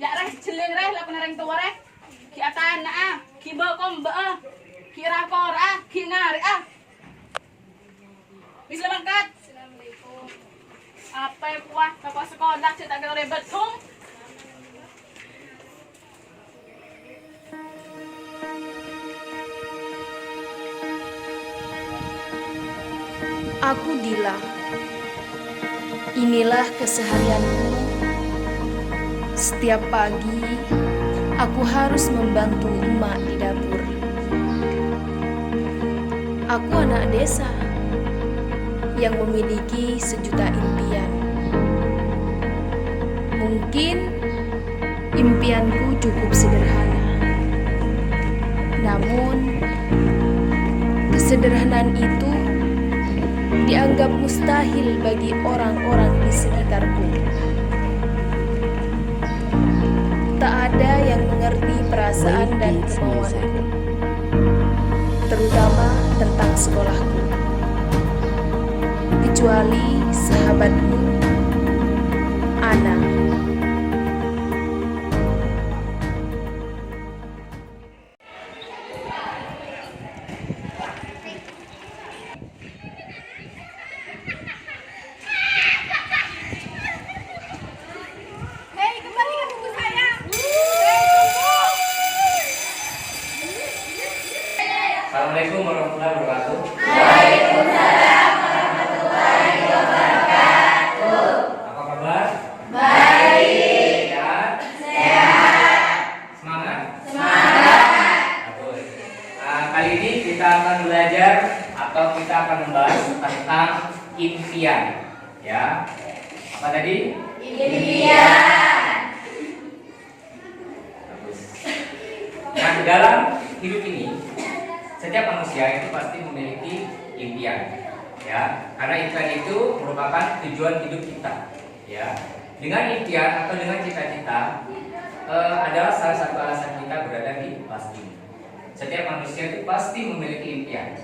Ya reh celing reh lah penareng tua reh. Ki atana ah, ki bekom be ki rakor ah, ki ngari ah. Bisa bangkat. Assalamualaikum. Apa yang kuah kapal sekolah cerita kita ribet tung. Aku Dila. Inilah keseharianku. Setiap pagi, aku harus membantu emak di dapur. Aku anak desa yang memiliki sejuta impian. Mungkin impianku cukup sederhana. Namun, kesederhanaan itu dianggap mustahil bagi orang-orang di sekitarku. Tak ada yang mengerti perasaan dan kemauanku, terutama tentang sekolahku, kecuali sahabatku, Ana. Hei, kembalikan buku saya. Assalamualaikum warahmatullahi wabarakatuh. Apa kabar? Baik. Sehat? Semangat? Bagus. Kali ini kita akan belajar atau kita akan membahas tentang impian. Ya. Apa tadi? Bagus. Nah, dalam hidup ini setiap manusia itu pasti memiliki impian, ya. Karena impian itu merupakan tujuan hidup kita, ya. Dengan impian atau dengan cita-cita adalah salah satu alasan kita berada di kelas ini. Setiap manusia itu pasti memiliki impian,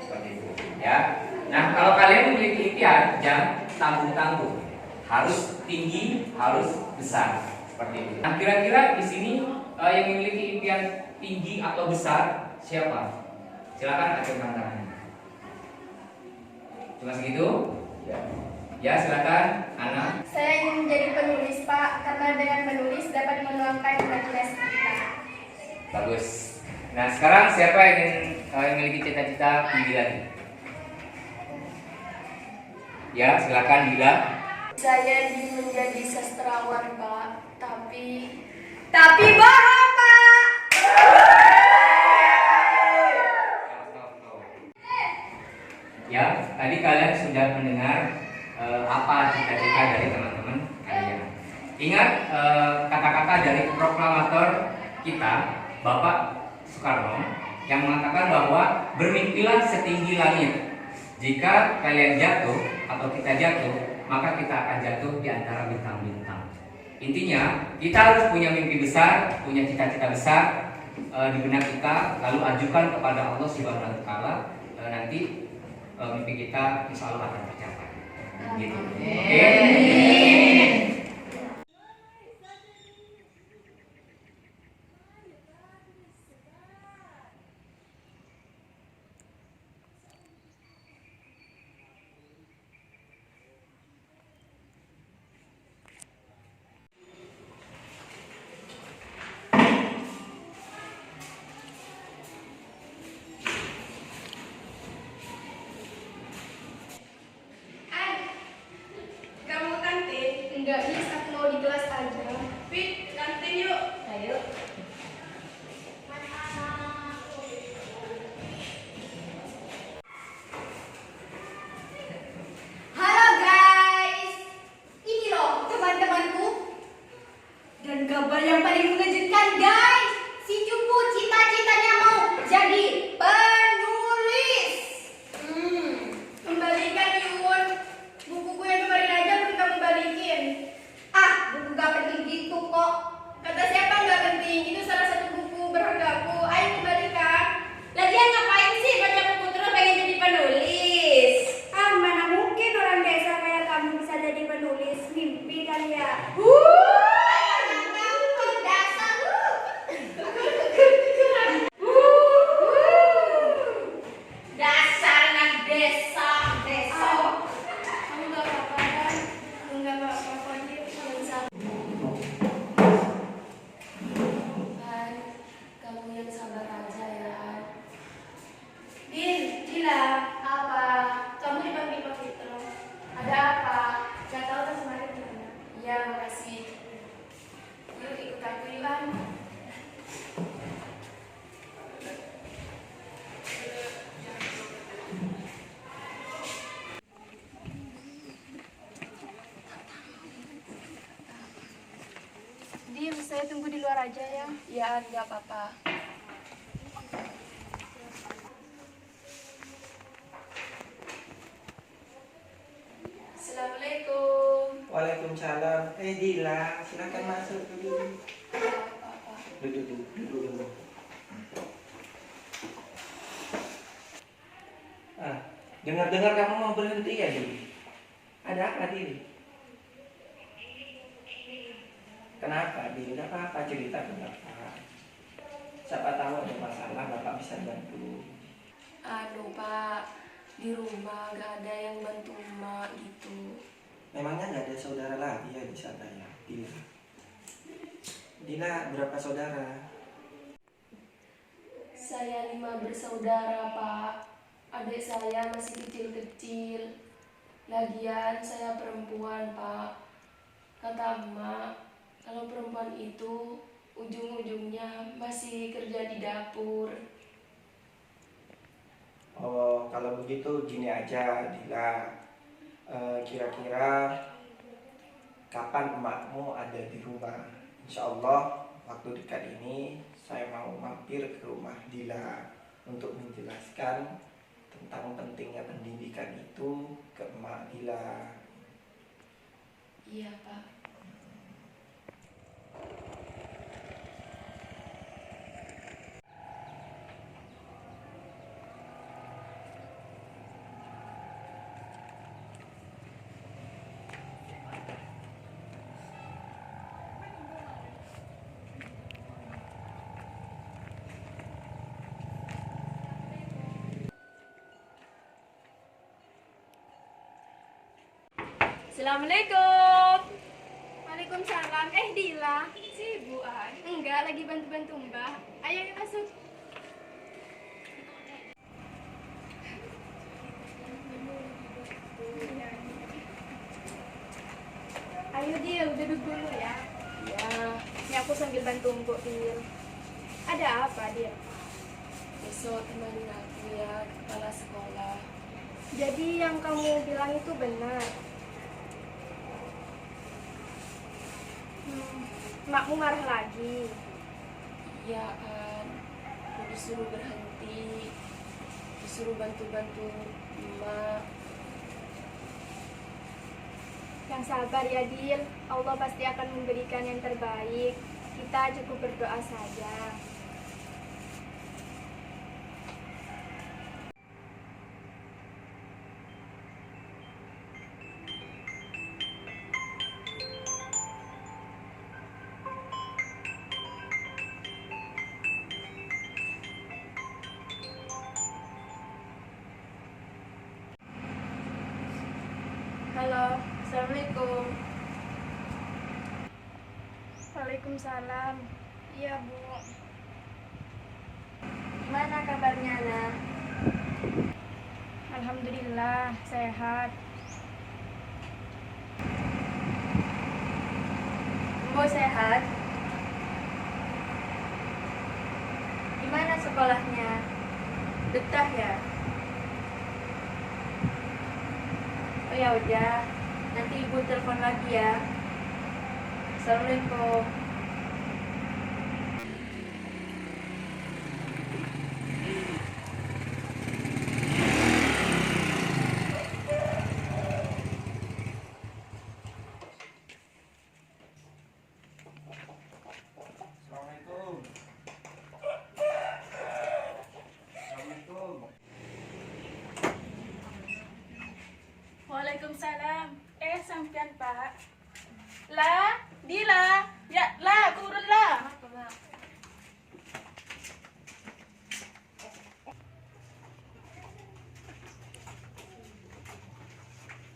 seperti itu, ya. Nah, kalau kalian memiliki impian, jangan tanggung-tanggung, harus tinggi, harus besar, seperti itu. Nah, kira-kira di sini yang memiliki impian tinggi atau besar siapa? Silakan acungkan tangannya. Cuma segitu? Ya, silakan, Ana. Saya ingin menjadi penulis, Pak, karena dengan menulis dapat menuangkan imajinasi kita. Bagus. Nah, sekarang siapa yang ingin memiliki cita-cita tinggi lagi? Ya, silakan Bila. Saya ingin menjadi sastrawan, Pak, tapi bohong, Pak. Ya, tadi kalian sudah mendengar apa cita-cita dari teman-teman kalian. Ingat kata-kata dari proklamator kita, Bapak Soekarno, yang mengatakan bahwa bermimpilah setinggi langit. Jika kalian jatuh atau kita jatuh, maka kita akan jatuh di antara bintang-bintang. Intinya, kita harus punya mimpi besar, punya cita-cita besar di benak kita, lalu ajukan kepada Allah Subhanahu wa taala, nanti mimpi kita insya Allah akan tercapai. Gitu. Oke. Kamu kantin? Enggak, Miss, aku mau di kelas aja. Pit, kantin yuk. Ayo. Halo guys, ini loh teman-temanku. Dan kabar yang paling mengejutkan guys, si Cupu cita-citanya mau jadi penulis. Kembalikan Yun, bukuku yang kemarin aja belum kamu balikin. saya tunggu di luar aja ya. Ya, nggak apa-apa. Assalamualaikum. Waalaikumsalam. Dila, silakan masuk dulu. Nggak apa-apa. Duduk. Dengar-dengar kamu mau berhenti ya, Dili? Ada apa, Dili? Kenapa, Dili? Gak apa-apa, cerita kenapa. Siapa tahu ada masalah, Bapak bisa bantu. Aduh, Pak. Di rumah nggak ada yang bantu emak gitu. Memangnya nggak ada saudara lagi ya di sana ya, Dila? Dila, berapa saudara? Saya 5 bersaudara, Pak. Adik saya masih kecil-kecil. Lagian saya perempuan, Pak. Kata emak, kalau perempuan itu ujung-ujungnya masih kerja di dapur. Oh, kalau begitu gini aja, Dila. Kira-kira kapan emakmu ada di rumah? Insya Allah waktu dekat ini saya mau mampir ke rumah Dila untuk menjelaskan tentang pentingnya pendidikan itu ke emak Dila. Iya, Pak. Assalamualaikum. Waalaikumsalam. Dila, sibuk ah? Enggak, lagi bantu-bantu Mbak. Ayo yuk masuk. Ayo Dil, duduk dulu ya. Ya, Ini aku sambil bantu Mbok Dil. Ada apa Dil? besok temenin aku ya, kepala sekolah. Jadi yang kamu bilang itu benar. Makmu marah lagi. Iya, An. Aku disuruh berhenti. Disuruh bantu-bantu emak. Yang sabar ya Dil. Allah pasti akan memberikan yang terbaik. Kita cukup berdoa saja. Halo, Assalamualaikum. Waalaikumsalam. Iya Bu. Gimana kabarnya, Nak? Alhamdulillah sehat. Mbok sehat? Gimana sekolahnya? Betah ya? Oh ya udah, nanti ibu telepon lagi ya. Assalamualaikum. Assalamualaikum. Assalamualaikum. Waalaikumsalam. Sampean Pak. Lah, Dila. Ya, lah, turun lah.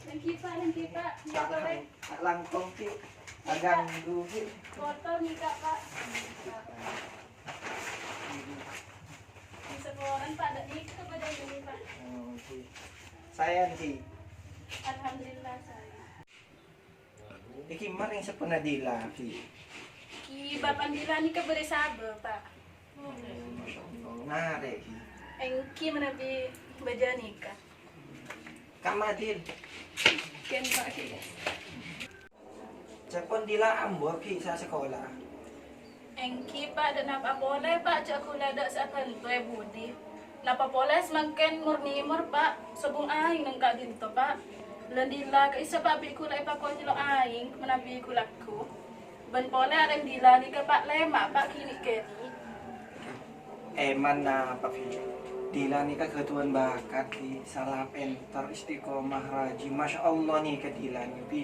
Lengki Pak. Ya boleh. Langkong Ki, ganggu Ki. Kotor nih Kak, Pak. Di sekolahan Pak, ada nikah kepada ini Pak. Ki. Sayang Ki. Alhamdulillah saya. Iki maring sepena Dila Ki. Ki Bapak Dila nikah beri sabar Pak. Nare Ki. Engki menabi baja nikah. Kamadil. Ken Pak Ki. Cepon Dila ambo Ki sa sekolah. Engki pak dan apa boleh pak cak kula dak sakan tu budi. Napa boleh semakin murni mur pak sebung aing nang kak ginto pak. Landila ka isa pak bi kula pa kon lo aing menabi kula ku. Ben boleh areng dila ni ka pak lema pak kini keri. Eman na Pak Fi. Dila nih kak ketuan bakat di salah pentar istiqomah raji. Masya Allah nih ke Dila nih Pi.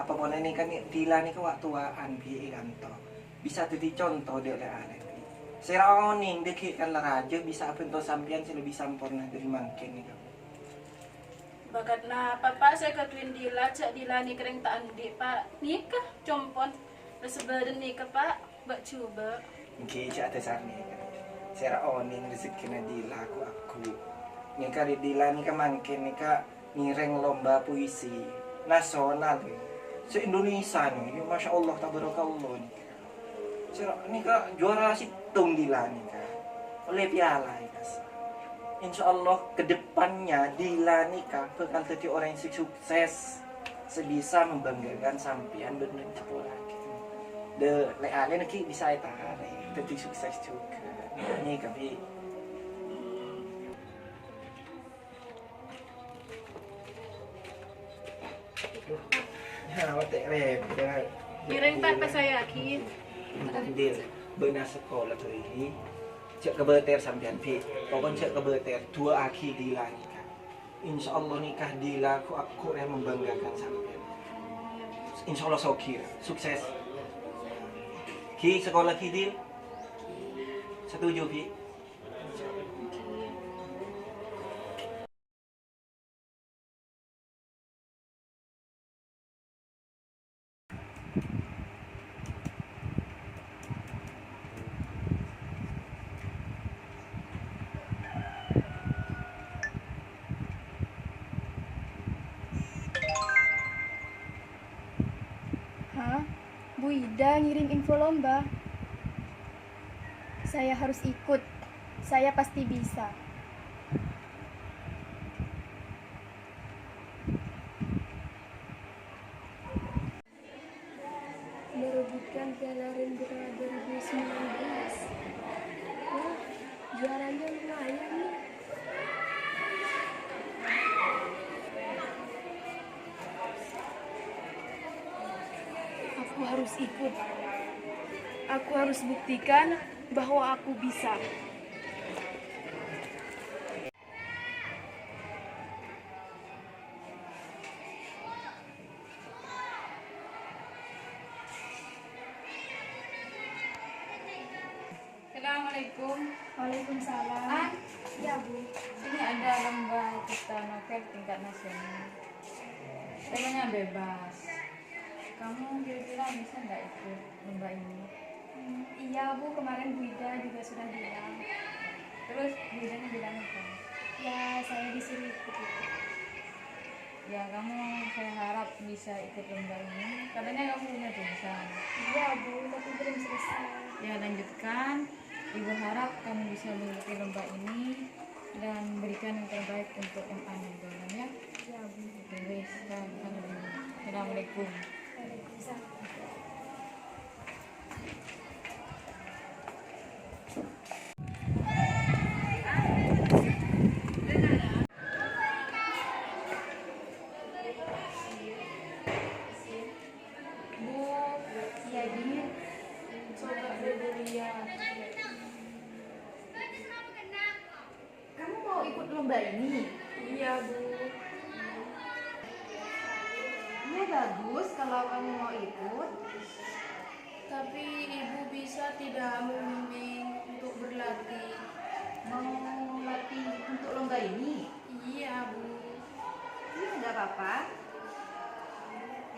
Apa boleh nih kan Dila nih ke waktuan Pi kanto. Bisa jadi contoh dia oleh aneh Pi. Serang nih deki kan raja bisa apa untuk sampian sih lebih sampurna dari mangkin nih. Bakat na papa saya katuin dila cak dila ni kereng tak andi pak nikah compon resebadan nikah pak bak coba. Oke cak ada sarni kan. Serang nih rezeki na Dila aku. Nih kak di Dila nih kan mangkin nih kak ngireng lomba puisi nasional nih. Se-Indonesia nih, Masya Allah, tabarakallah nih. Ini kak juara situng Dila nih kak. Oleh piala ya kak. Insya Allah kedepannya Dila nih kak bakal jadi orang yang sukses. Sebisa membanggakan sampian bener sekolah gitu. De leale nih bisa tarik, jadi sukses juga. Nih kak Bi. Ya, wate rep. Kireng pak pas saya yakin. Dil, benar sekolah tuh ini. Cek kebeter sampean Pi. Pokoknya cek kebeter dua aki Dila nikah. Insya Allah nikah Dila aku yang membanggakan sampean. Insya Allah sokir, sukses. Ki sekolah Ki Dil. Setuju Pi. Hah? Bu Ida ngirim info lomba. Saya harus ikut. Saya pasti bisa. Merebutkan Piala Rendra 2019. Wah, juaranya lumayan nih. Aku harus ikut. Aku harus buktikan bahwa aku bisa. Assalamualaikum. Waalaikumsalam. Ah, Ya, Bu. ini ada lomba cipta novel tingkat nasional. Temanya bebas. Kamu kira-kira bisa nggak ikut lomba ini? Iya, Bu. Kemarin Bu Ida juga sudah bilang. Terus biasanya bilang apa? Ya, saya disuruh ikut itu. Ya kamu, saya harap bisa ikut lomba ini. Katanya kamu punya tulisan. Iya, Bu. Tapi belum selesai. Ya lanjutkan. Ibu harap kamu bisa mengikuti lomba ini dan berikan yang terbaik untuk yang ada di dalam ya. Ya, Bu. Terus, Assalamualaikum. Waalaikumsalam. Bu, ya ini coba dulu lihat. Kamu mau ikut lomba ini? Iya, Bu. Iya bagus kalau kamu mau ikut. Tapi Ibu bisa tidak membimbing untuk berlatih? Mau latih untuk lomba ini? Iya, Bu. Iya nggak apa-apa.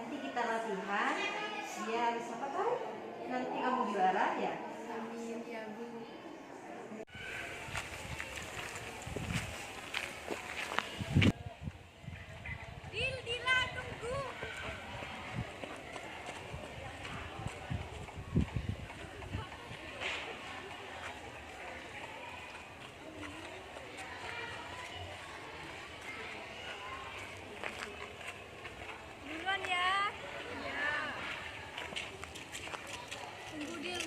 Nanti kita latihan. Biar siapa tahu nanti kamu juara ya. Amin, ya, Bu. Duluan ya. Iya. Tunggu, Dil.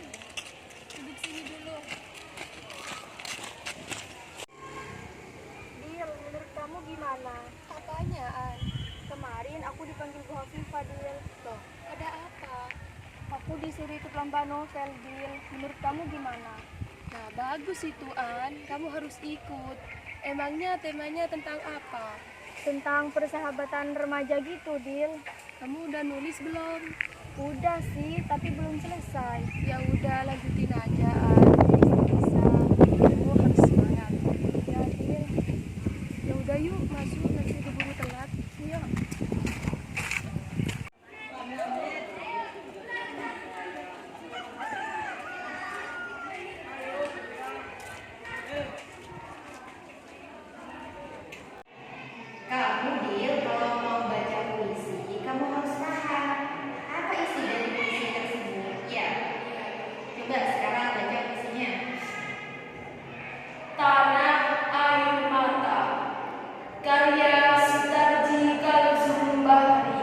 aku dipanggil Bu Hafifah, Dil. Loh, ada apa? Aku disuruh ikut lomba novel, Dil. Menurut kamu gimana? Nah, bagus itu, An. Kamu harus ikut. Emangnya temanya tentang apa? Tentang persahabatan remaja gitu, Dil. Kamu udah nulis belum? Udah sih, tapi belum selesai. Ya udah, lanjutin aja, An. Bisa. Kamu harus semangat. Ya, Dil. Ya udah yuk, masuk. Nanti keburu telat. Iya. Kamu Dil, kalau mau baca puisi, kamu harus paham apa isi dari puisi tersebut. Ya, coba sekarang baca puisinya. Tanah Air Mata, karya Sutarji Kalzumbahri.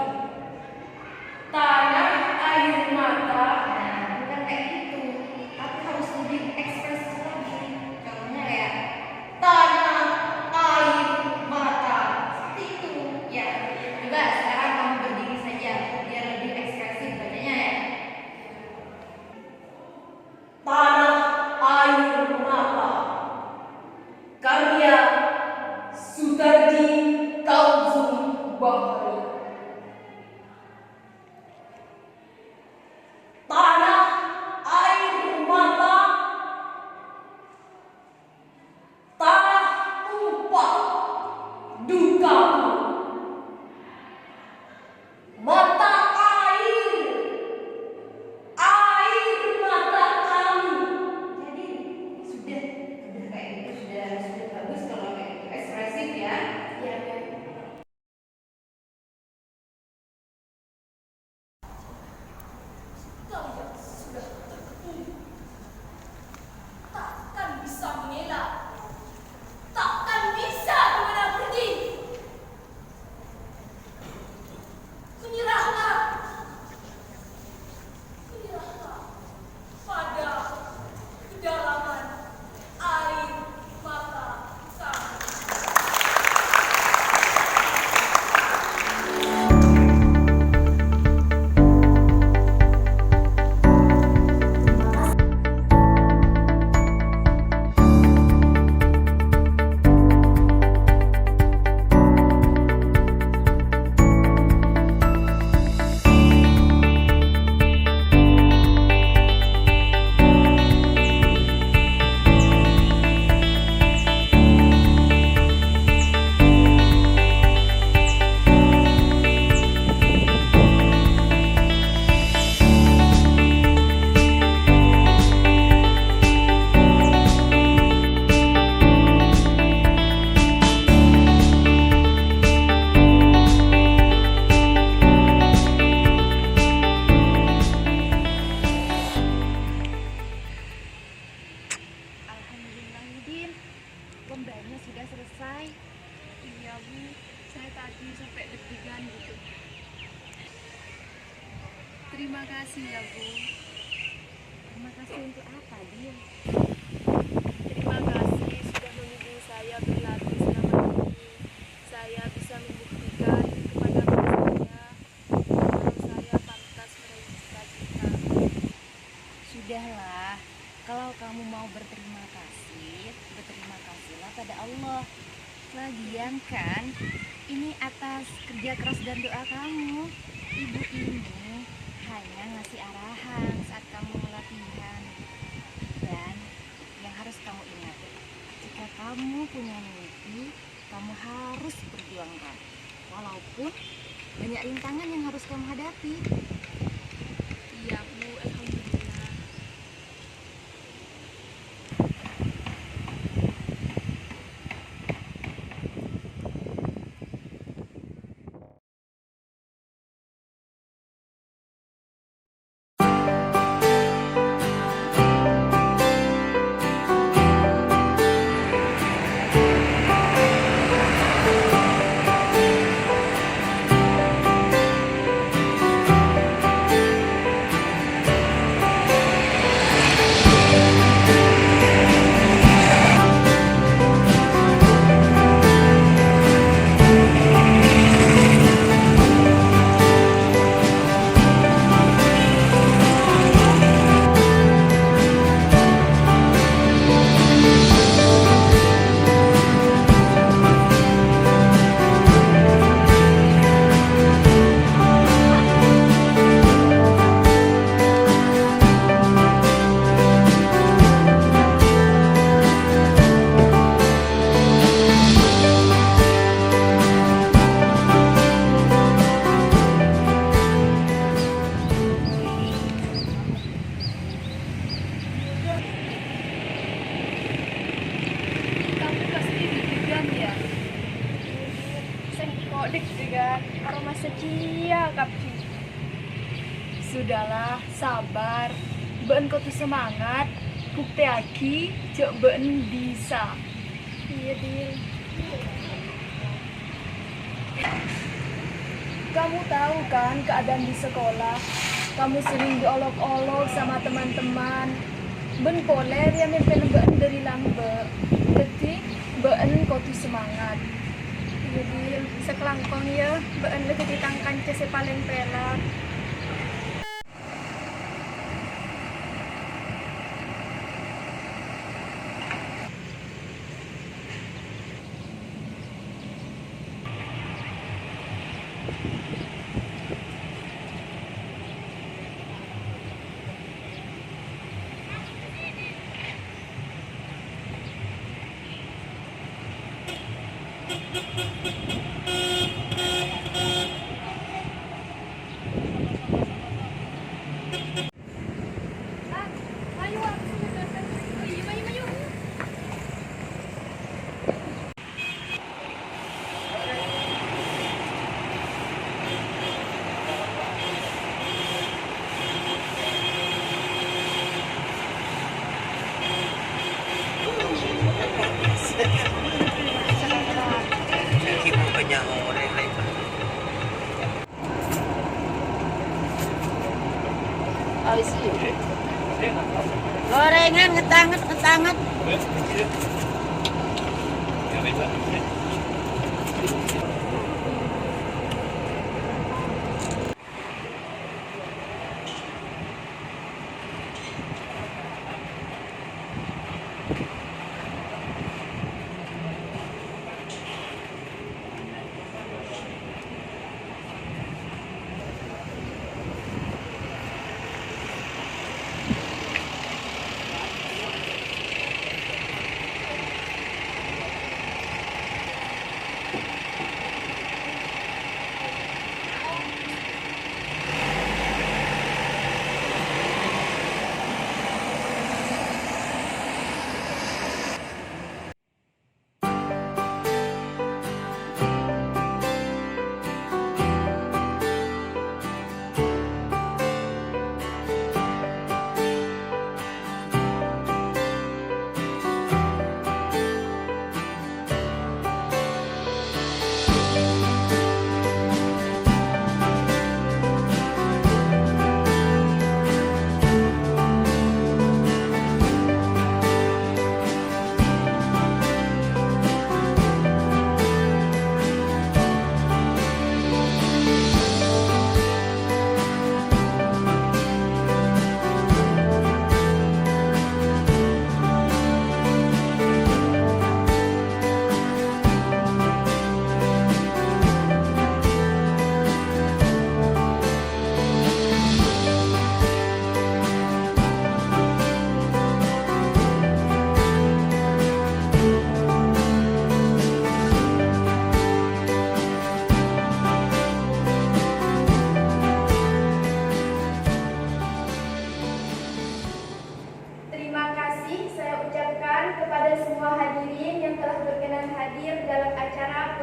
Tanah Air Mata. Nah, bukan kayak gitu, tapi harus lebih ekspresif lagi. Contohnya kayak tanah, air, mata, seperti itu. Ya, coba sekarang kamu berdiri saja biar lebih ekspresif bacanya ya. Tanah Air Mata, karya Sutarji Kalzumbahri. Tanah air mata, tanah tumpah dukaku, mata air mata kamu. Jadi sudah kayak gitu sudah bagus kalau kayak gitu ekspresif ya. Ya, kalian sudah terkepung, takkan bisa mengelak, takkan bisa kemana pergi. Menyerahlah, menyerahlah pada kedalaman air mata kamu. Alhamdulillah, Yudin. Lombanya sudah selesai. Iya Bu, saya tadi sampai deg-degan gitu. Terima kasih ya Bu. Terima kasih untuk apa, Dil? Terima kasih sudah membimbing saya berlatih selama ini. Saya bisa membuktikan kepada saya kalau saya pantas meraih cita-cita. Sudahlah, kalau kamu mau berterima kasih, berterima kasihlah pada Allah. Lagian kan, ini atas kerja keras dan doa kamu. Ibu ini hanya ngasih arahan saat kamu latihan. Dan yang harus kamu ingat, jika kamu punya mimpi, kamu harus perjuangkan. Walaupun banyak rintangan yang harus kamu hadapi. Iya Bu, alhamdulillah. deg-degan, aroma secia kapci. Sudahlah, sabar. Ben kau tuh semangat. Bukti aki, jok ben bisa. Iya, Dil. Kamu tahu kan keadaan di sekolah? Kamu sering diolok-olok sama teman-teman. Ben poler yang mimpen ben dari lambe. Jadi ben kau tuh semangat. Jadi sekelangkong ya, ben lagi ditangkan ke paling pelak. Gorengan ngetanget.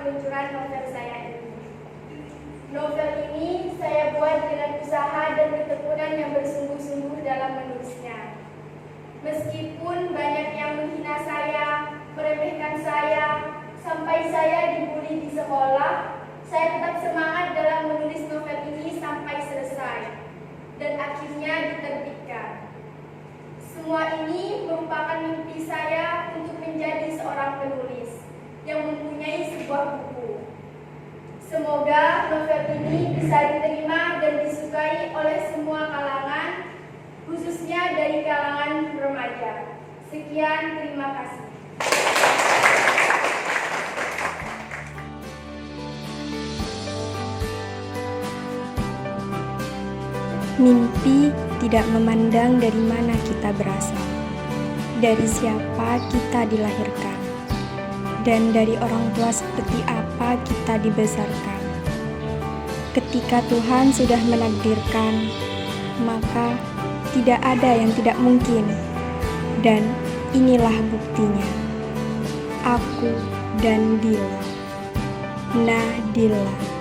peluncuran novel saya ini. Novel ini saya buat dengan usaha dan ketekunan yang bersungguh-sungguh dalam menulisnya. Meskipun banyak yang menghina saya, meremehkan saya, sampai saya dibully di sekolah, saya tetap semangat dalam menulis novel ini sampai selesai dan akhirnya diterbitkan. Semua ini merupakan mimpi saya untuk menjadi seorang penulis yang mempunyai sebuah buku. Semoga novel ini bisa diterima dan disukai oleh semua kalangan, khususnya dari kalangan remaja. Sekian, terima kasih. Mimpi tidak memandang dari mana kita berasal, dari siapa kita dilahirkan, dan dari orang tua seperti apa kita dibesarkan. Ketika Tuhan sudah menakdirkan, maka tidak ada yang tidak mungkin. Dan inilah buktinya, aku dan Dila. Nadila.